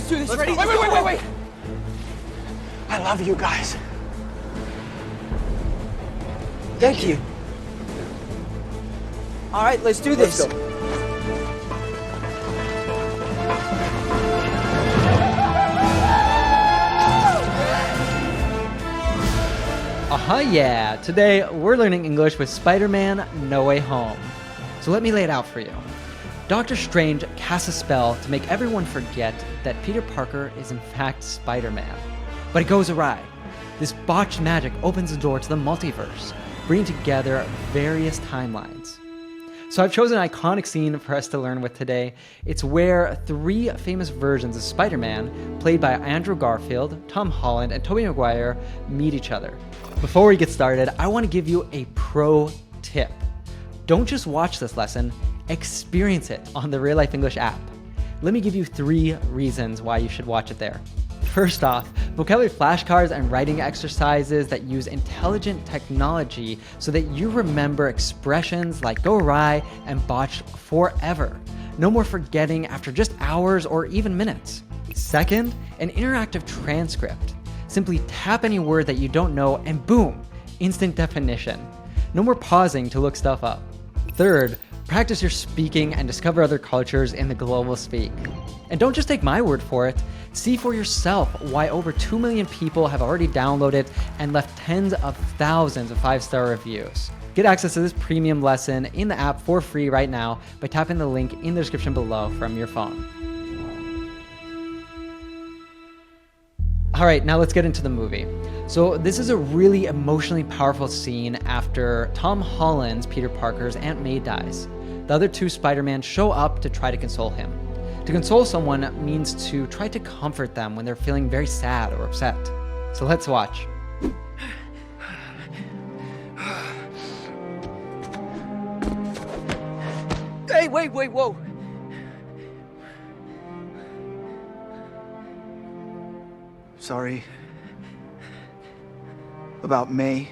let's do this. Let's Ready? go. Wait. I love you guys. Thank you. All right, let's do this. Let's go. Yeah! Today, we're learning English with Spider-Man No Way Home. So let me lay it out for you. Doctor Strange casts a spell to make everyone forget that Peter Parker is in fact Spider-Man. But it goes awry. This botched magic opens the door to the multiverse, bringing together various timelines. So I've chosen an iconic scene for us to learn with today. It's where three famous versions of Spider-Man, played by Andrew Garfield, Tom Holland, and Tobey Maguire, meet each other. Before we get started, I want to give you a pro tip. Don't just watch this lesson, experience it on the Real Life English app. Let me give you 3 reasons why you should watch it there. First off, vocabulary flashcards and writing exercises that use intelligent technology so that you remember expressions like go awry and botch forever. No more forgetting after just hours or even minutes. Second, an interactive transcript. Simply tap any word that you don't know and boom, instant definition. No more pausing to look stuff up. Third, practice your speaking and discover other cultures in the global speak. And don't just take my word for it. See for yourself why over 2 million people have already downloaded and left tens of thousands of 5-star reviews. Get access to this premium lesson in the app for free right now by tapping the link in the description below from your phone. All right, now let's get into the movie. So this is a really emotionally powerful scene after Tom Holland's Peter Parker's Aunt May dies. The other 2 Spider-Man show up to try to console him. To console someone means to try to comfort them when they're feeling very sad or upset. So let's watch. Hey, wait, whoa. Sorry. About May.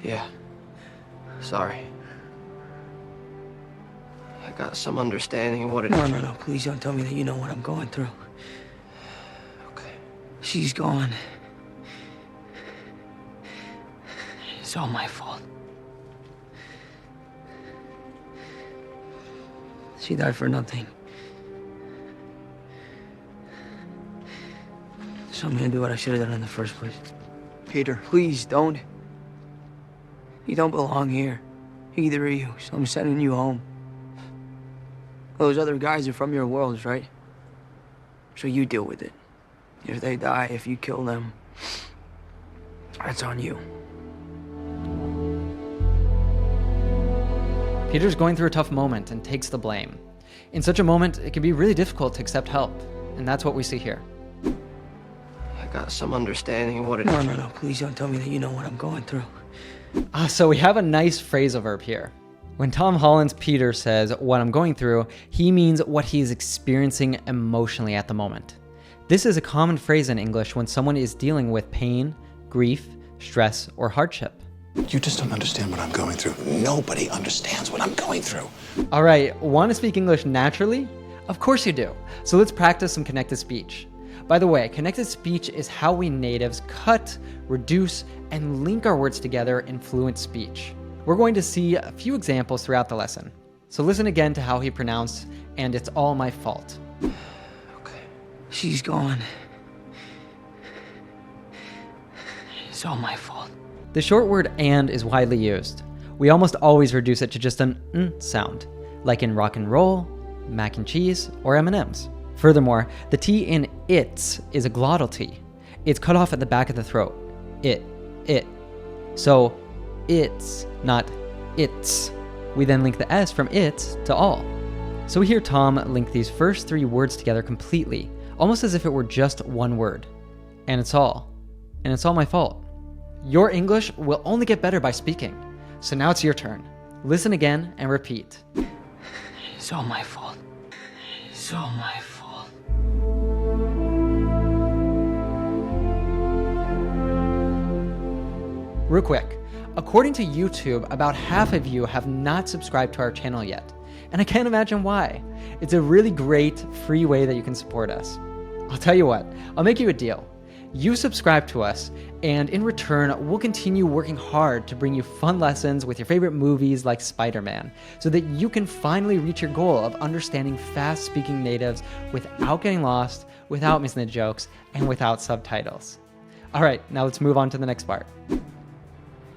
Yeah. Sorry. I got some understanding of what it is. No. Please don't tell me that you know what I'm going through. Okay. She's gone. It's all my fault. She died for nothing. So I'm gonna do what I should have done in the first place. Peter, please don't. You don't belong here. Either of you, so I'm sending you home. Those other guys are from your worlds, right? So you deal with it. If they die, if you kill them, that's on you. Peter's going through a tough moment and takes the blame. In such a moment, it can be really difficult to accept help, and that's what we see here. I got some understanding of what it is. No. Please don't tell me that you know what I'm going through. So we have a nice phrasal verb here. When Tom Holland's Peter says, what I'm going through, he means what he's experiencing emotionally at the moment. This is a common phrase in English when someone is dealing with pain, grief, stress, or hardship. You just don't understand what I'm going through. Nobody understands what I'm going through. All right, want to speak English naturally? Of course you do. So let's practice some connected speech. By the way, connected speech is how we natives cut, reduce, and link our words together in fluent speech. We're going to see a few examples throughout the lesson. So listen again to how he pronounced, and it's all my fault. Okay. She's gone. It's all my fault. The short word and is widely used. We almost always reduce it to just an n sound, like in rock and roll, mac and cheese, or M&Ms. Furthermore, the T in its is a glottal T. It's cut off at the back of the throat. It. So, it's, not its. We then link the S from its to all. So we hear Tom link these first 3 words together completely, almost as if it were just one word. And it's all my fault. Your English will only get better by speaking. So now it's your turn. Listen again and repeat. It's all my fault. It's all my fault. Real quick, according to YouTube, about half of you have not subscribed to our channel yet. And I can't imagine why. It's a really great free way that you can support us. I'll tell you what, I'll make you a deal. You subscribe to us, and in return, we'll continue working hard to bring you fun lessons with your favorite movies like Spider-Man, so that you can finally reach your goal of understanding fast-speaking natives without getting lost, without missing the jokes, and without subtitles. All right, now let's move on to the next part.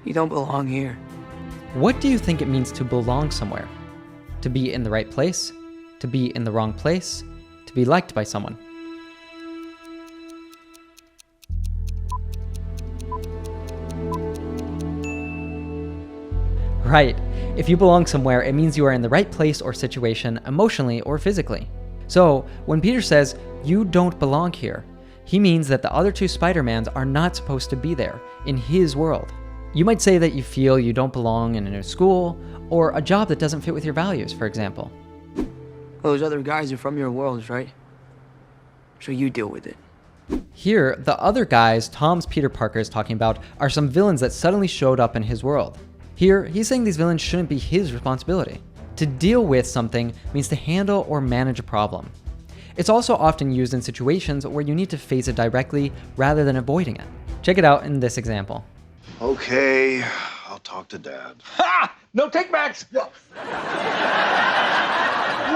You don't belong here. What do you think it means to belong somewhere? To be in the right place? To be in the wrong place? To be liked by someone? Right. If you belong somewhere, it means you are in the right place or situation emotionally or physically. So, when Peter says, "You don't belong here," he means that the other two Spider-Mans are not supposed to be there, in his world. You might say that you feel you don't belong in a new school, or a job that doesn't fit with your values, for example. Those other guys are from your worlds, right? So you deal with it. Here, the other guys Tom's Peter Parker is talking about are some villains that suddenly showed up in his world. Here, he's saying these villains shouldn't be his responsibility. To deal with something means to handle or manage a problem. It's also often used in situations where you need to face it directly rather than avoiding it. Check it out in this example. Okay, I'll talk to Dad. Ha! No takebacks!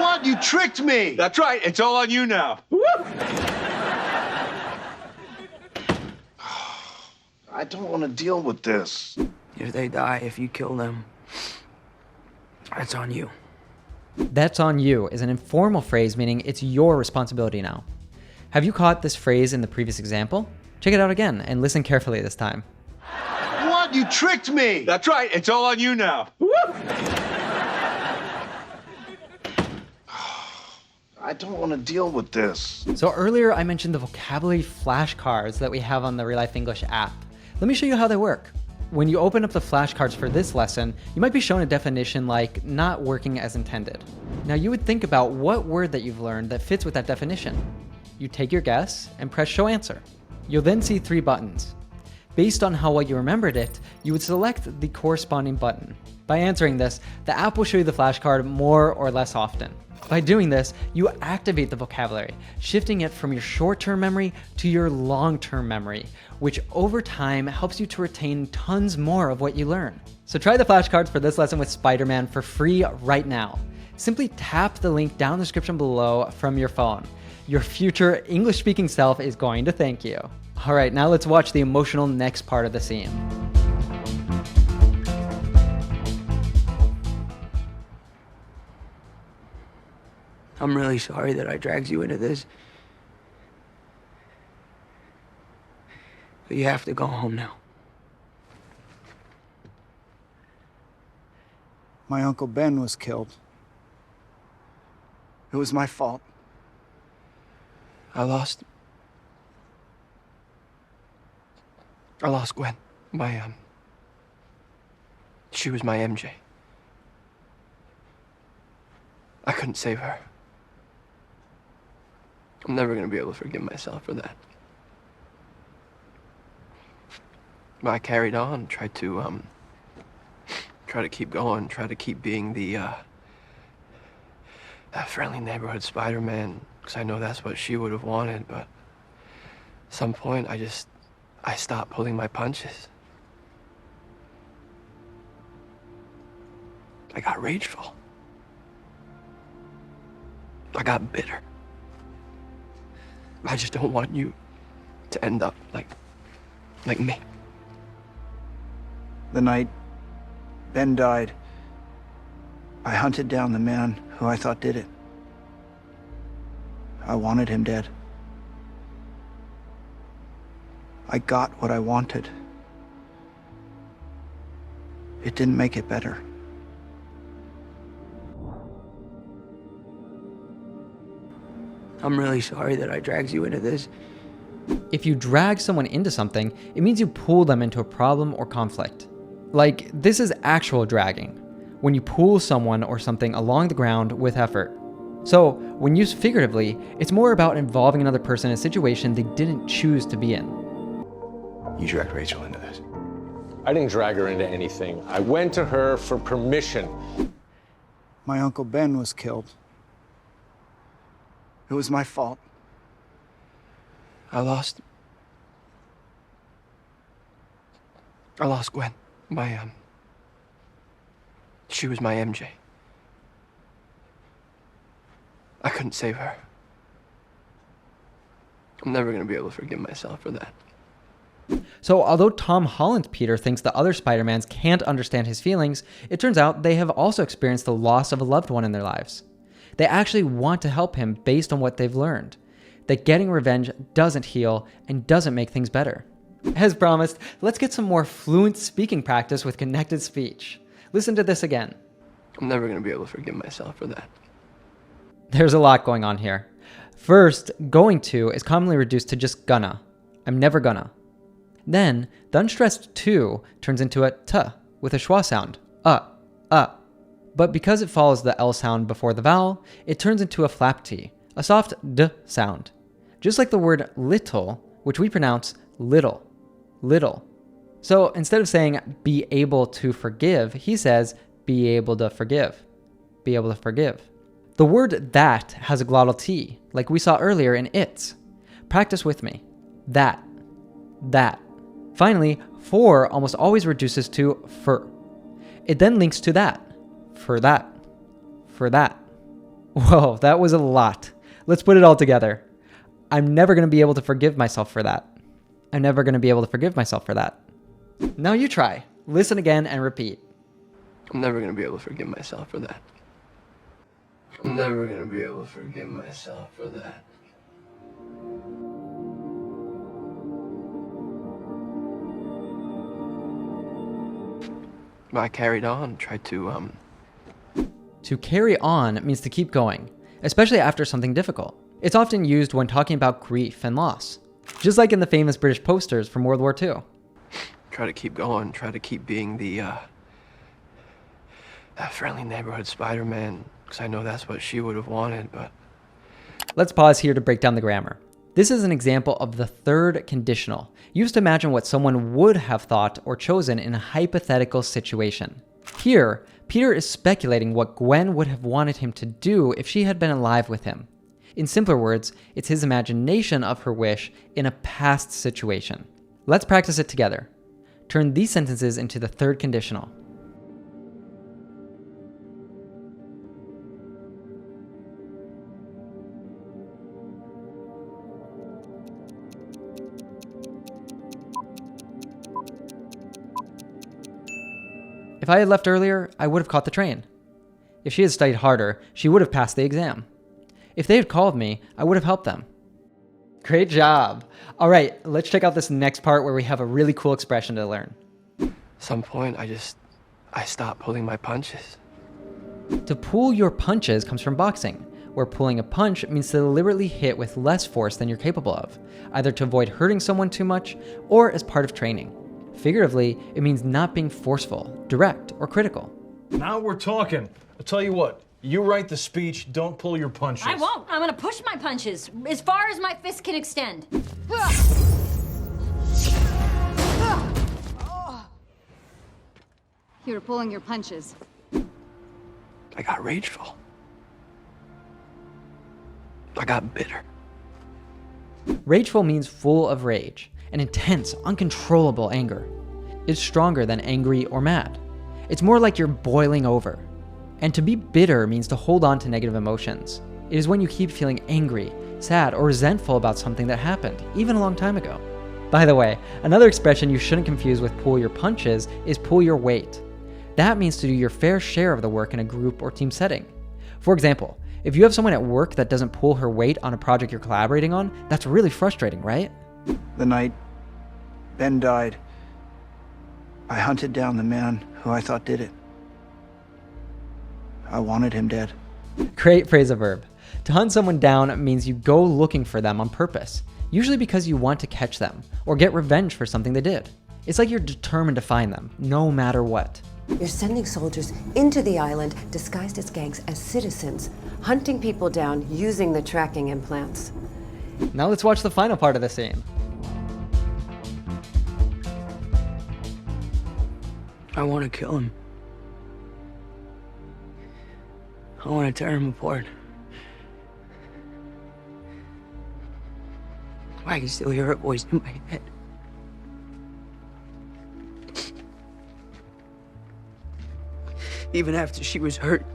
What? You tricked me! That's right, it's all on you now. I don't want to deal with this. If they die, if you kill them, that's on you. That's on you is an informal phrase meaning it's your responsibility now. Have you caught this phrase in the previous example? Check it out again and listen carefully this time. What? You tricked me! That's right, it's all on you now. I don't want to deal with this. So earlier I mentioned the vocabulary flashcards that we have on the Real Life English app. Let me show you how they work. When you open up the flashcards for this lesson, you might be shown a definition like not working as intended. Now you would think about what word that you've learned that fits with that definition. You take your guess and press show answer. You'll then see 3 buttons. Based on how well you remembered it, you would select the corresponding button. By answering this, the app will show you the flashcard more or less often. By doing this, you activate the vocabulary, shifting it from your short-term memory to your long-term memory, which over time helps you to retain tons more of what you learn. So try the flashcards for this lesson with Spider-Man for free right now. Simply tap the link down in the description below from your phone. Your future English-speaking self is going to thank you. All right, now let's watch the emotional next part of the scene. I'm really sorry that I dragged you into this. But you have to go home now. My Uncle Ben was killed. It was my fault. I lost Gwen. She was my MJ. I couldn't save her. I'm never gonna be able to forgive myself for that. But I carried on, tried to keep going, try to keep being the that friendly neighborhood Spider-Man, because I know that's what she would have wanted, but at some point I stopped pulling my punches. I got rageful. I got bitter. I just don't want you to end up like me. The night Ben died, I hunted down the man who I thought did it. I wanted him dead. I got what I wanted. It didn't make it better. I'm really sorry that I dragged you into this. If you drag someone into something, it means you pull them into a problem or conflict. Like, this is actual dragging, when you pull someone or something along the ground with effort. So, when used figuratively, it's more about involving another person in a situation they didn't choose to be in. You dragged Rachel into this. I didn't drag her into anything. I went to her for permission. My Uncle Ben was killed. It was my fault. I lost Gwen. She was my MJ. I couldn't save her. I'm never gonna be able to forgive myself for that. So although Tom Holland's Peter thinks the other Spider-Mans can't understand his feelings, it turns out they have also experienced the loss of a loved one in their lives. They actually want to help him based on what they've learned, that getting revenge doesn't heal and doesn't make things better. As promised, let's get some more fluent speaking practice with connected speech. Listen to this again. I'm never gonna be able to forgive myself for that. There's a lot going on here. First, going to is commonly reduced to just gonna. I'm never gonna. Then, the unstressed to turns into a t with a schwa sound. But because it follows the L sound before the vowel, it turns into a flap T, a soft d sound. Just like the word little, which we pronounce little, little. So instead of saying be able to forgive, he says be able to forgive, be able to forgive. The word that has a glottal T, like we saw earlier in its. Practice with me. That. Finally, for almost always reduces to fur. It then links to that. For that. Whoa, that was a lot. Let's put it all together. I'm never going to be able to forgive myself for that. I'm never going to be able to forgive myself for that. Now you try. Listen again and repeat. I'm never gonna be able to forgive myself for that. I'm never gonna be able to forgive myself for that. But I carried on, tried to, To carry on means to keep going, especially after something difficult. It's often used when talking about grief and loss, just like in the famous British posters from World War II. try to keep going, try to keep being that friendly neighborhood Spider-Man, because I know that's what she would have wanted, but... Let's pause here to break down the grammar. This is an example of the third conditional, used to imagine what someone would have thought or chosen in a hypothetical situation. Here, Peter is speculating what Gwen would have wanted him to do if she had been alive with him. In simpler words, it's his imagination of her wish in a past situation. Let's practice it together. Turn these sentences into the third conditional. If I had left earlier, I would have caught the train. If she had studied harder, she would have passed the exam. If they had called me, I would have helped them. Great job. All right, let's check out this next part where we have a really cool expression to learn. At some point, I stopped pulling my punches. To pull your punches comes from boxing, where pulling a punch means to deliberately hit with less force than you're capable of, either to avoid hurting someone too much or as part of training. Figuratively, it means not being forceful, direct, or critical. Now we're talking. I'll tell you what, you write the speech, don't pull your punches. I won't. I'm gonna push my punches as far as my fist can extend. You're pulling your punches. I got rageful. I got bitter. Rageful means full of rage, an intense, uncontrollable anger. It's stronger than angry or mad. It's more like you're boiling over. And to be bitter means to hold on to negative emotions. It is when you keep feeling angry, sad, or resentful about something that happened, even a long time ago. By the way, another expression you shouldn't confuse with pull your punches is pull your weight. That means to do your fair share of the work in a group or team setting. For example, if you have someone at work that doesn't pull her weight on a project you're collaborating on, that's really frustrating, right? The night Ben died, I hunted down the man who I thought did it. I wanted him dead. Great phrasal verb. To hunt someone down means you go looking for them on purpose, usually because you want to catch them or get revenge for something they did. It's like you're determined to find them, no matter what. You're sending soldiers into the island disguised as gangs as citizens, hunting people down using the tracking implants. Now let's watch the final part of the scene. I want to kill him. I want to tear him apart. I can still hear her voice in my head. Even after she was hurt,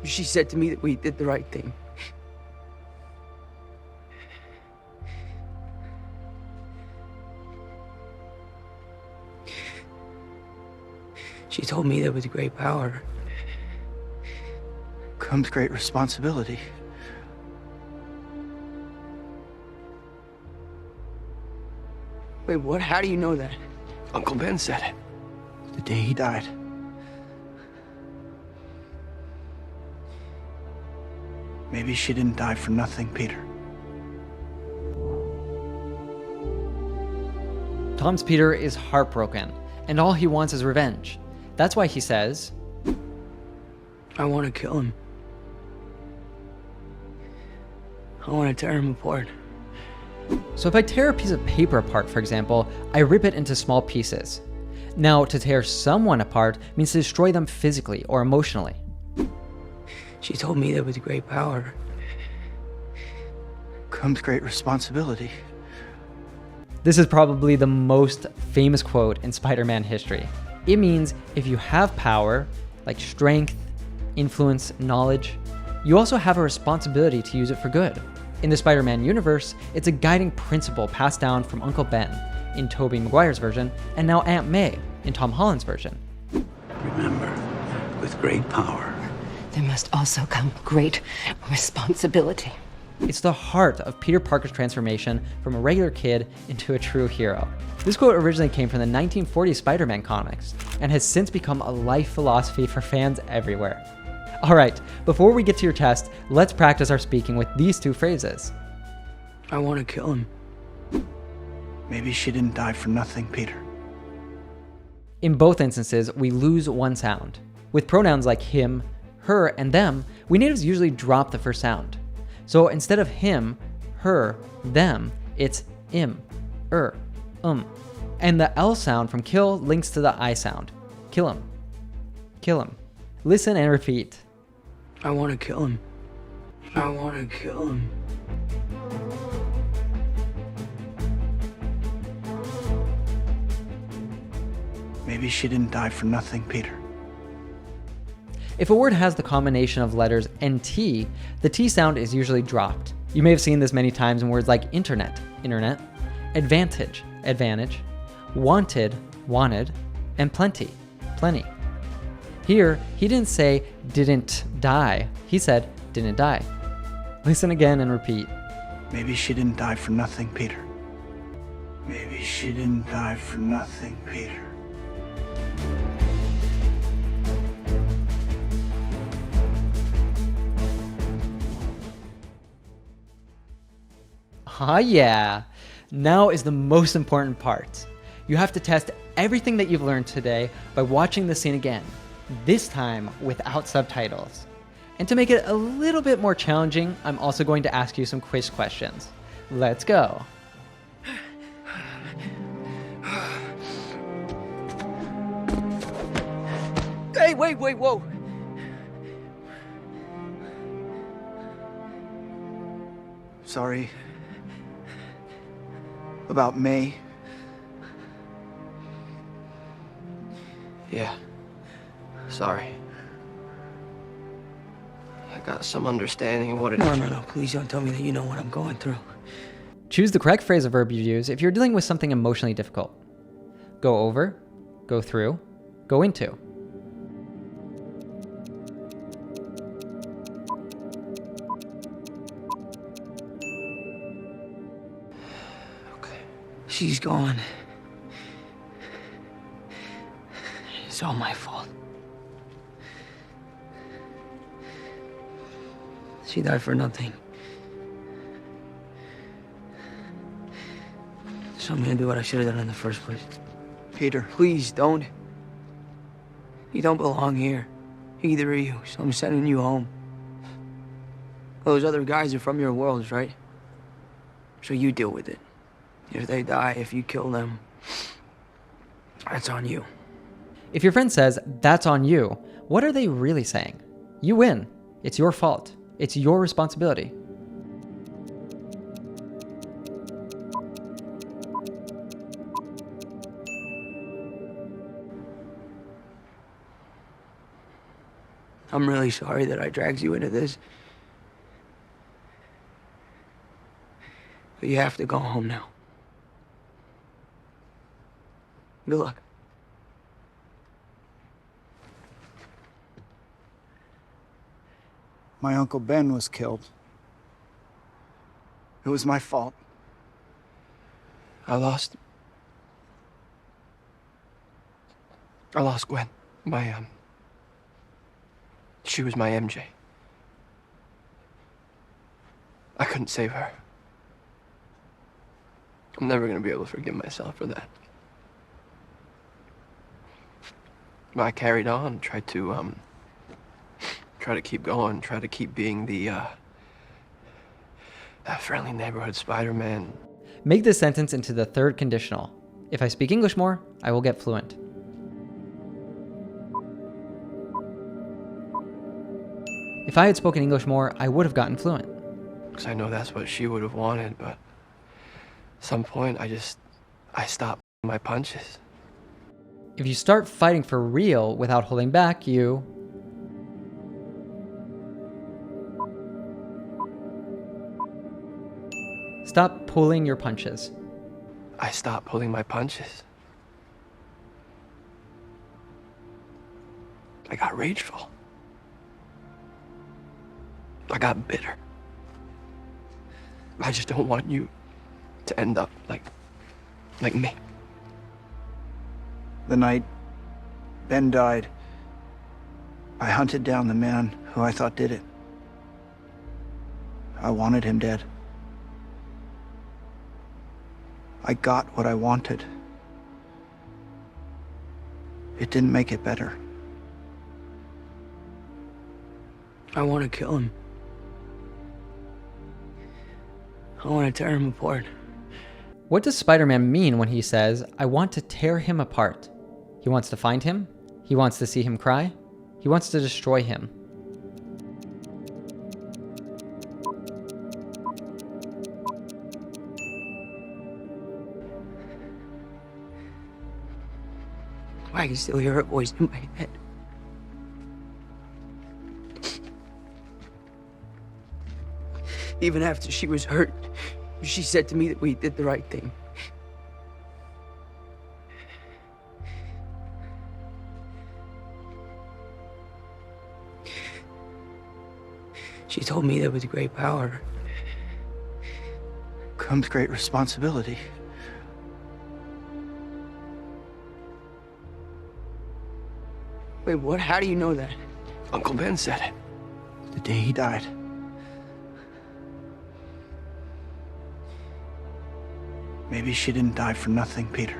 she said to me that we did the right thing. She told me that with great power comes great responsibility. Wait, what? How do you know that? Uncle Ben said it. The day he died. Maybe she didn't die for nothing, Peter. Tom's Peter is heartbroken, and all he wants is revenge. That's why he says, I want to kill him. I want to tear him apart. So if I tear a piece of paper apart, for example, I rip it into small pieces. Now, to tear someone apart means to destroy them physically or emotionally. She told me that with great power comes great responsibility. This is probably the most famous quote in Spider-Man history. It means if you have power, like strength, influence, knowledge, you also have a responsibility to use it for good. In the Spider-Man universe, it's a guiding principle passed down from Uncle Ben in Tobey Maguire's version, and now Aunt May in Tom Holland's version. Remember, with great power, There must also come great responsibility. It's the heart of Peter Parker's transformation from a regular kid into a true hero. This quote originally came from the 1940 Spider-Man comics and has since become a life philosophy for fans everywhere. Alright, before we get to your test, let's practice our speaking with these two phrases. I want to kill him. Maybe she didn't die for nothing, Peter. In both instances, we lose one sound. With pronouns like him, her, and them, we natives usually drop the first sound. So instead of him, her, them, it's and the L sound from kill links to the I sound. Kill him. Kill him. Listen and repeat. I want to kill him. I want to kill him. Maybe she didn't die for nothing, Peter. If a word has the combination of letters NT, the T sound is usually dropped. You may have seen this many times in words like internet, internet, advantage, advantage, wanted, wanted, and plenty, plenty. Here, he didn't say didn't die, he said didn't die. Listen again and repeat. Maybe she didn't die for nothing, Peter. Maybe she didn't die for nothing, Peter. Ah yeah, now is the most important part. You have to test everything that you've learned today by watching the scene again, this time without subtitles. And to make it a little bit more challenging, I'm also going to ask you some quiz questions. Let's go. Hey, wait, whoa. Sorry. About May. Yeah. Sorry. I got some understanding of what it is. No, please don't tell me that you know what I'm going through. Choose the correct phrase or verb you use if you're dealing with something emotionally difficult. Go over, go through, go into. She's gone. It's all my fault. She died for nothing. So I'm gonna do what I should have done in the first place. Peter. Please don't. You don't belong here. Either of you, so I'm sending you home. Those other guys are from your worlds, right? So you deal with it. If they die, if you kill them, that's on you. If your friend says, that's on you, what are they really saying? You win. It's your fault. It's your responsibility. I'm really sorry that I dragged you into this. But you have to go home now. Good luck. My Uncle Ben was killed. It was my fault. I lost Gwen. She was my MJ. I couldn't save her. I'm never gonna be able to forgive myself for that. But I carried on, tried to keep going, try to keep being the that friendly neighborhood Spider-Man. Make this sentence into the third conditional. If I speak English more, I will get fluent. If I had spoken English more, I would have gotten fluent. Because I know that's what she would have wanted, but at some point I stopped my punches. If you start fighting for real without holding back, you stop pulling your punches. I stopped pulling my punches. I got rageful. I got bitter. I just don't want you to end up like me. The night Ben died, I hunted down the man who I thought did it. I wanted him dead. I got what I wanted. It didn't make it better. I want to kill him. I want to tear him apart. What does Spider-Man mean when he says, I want to tear him apart? He wants to find him? He wants to see him cry? He wants to destroy him. I can still hear her voice in my head. Even after she was hurt, she said to me that we did the right thing. She told me that with great power comes great responsibility. Wait, what? How do you know that? Uncle Ben said it. The day he died. Maybe she didn't die for nothing, Peter.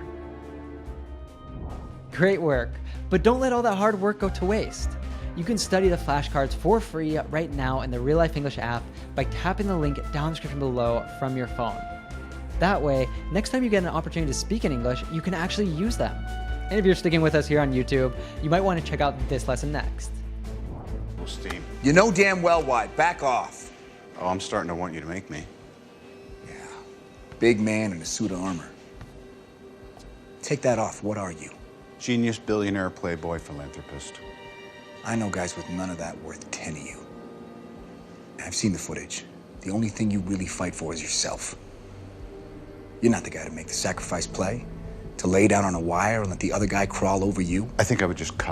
Great work, but don't let all that hard work go to waste. You can study the flashcards for free right now in the Real Life English app by tapping the link down in the description below from your phone. That way, next time you get an opportunity to speak in English, you can actually use them. And if you're sticking with us here on YouTube, you might want to check out this lesson next. Steam. You know damn well why. Back off. Oh, I'm starting to want you to make me. Yeah. Big man in a suit of armor. Take that off. What are you? Genius, billionaire, playboy, philanthropist. I know guys with none of that worth 10 of you. I've seen the footage. The only thing you really fight for is yourself. You're not the guy to make the sacrifice play, to lay down on a wire and let the other guy crawl over you. I think I would just cut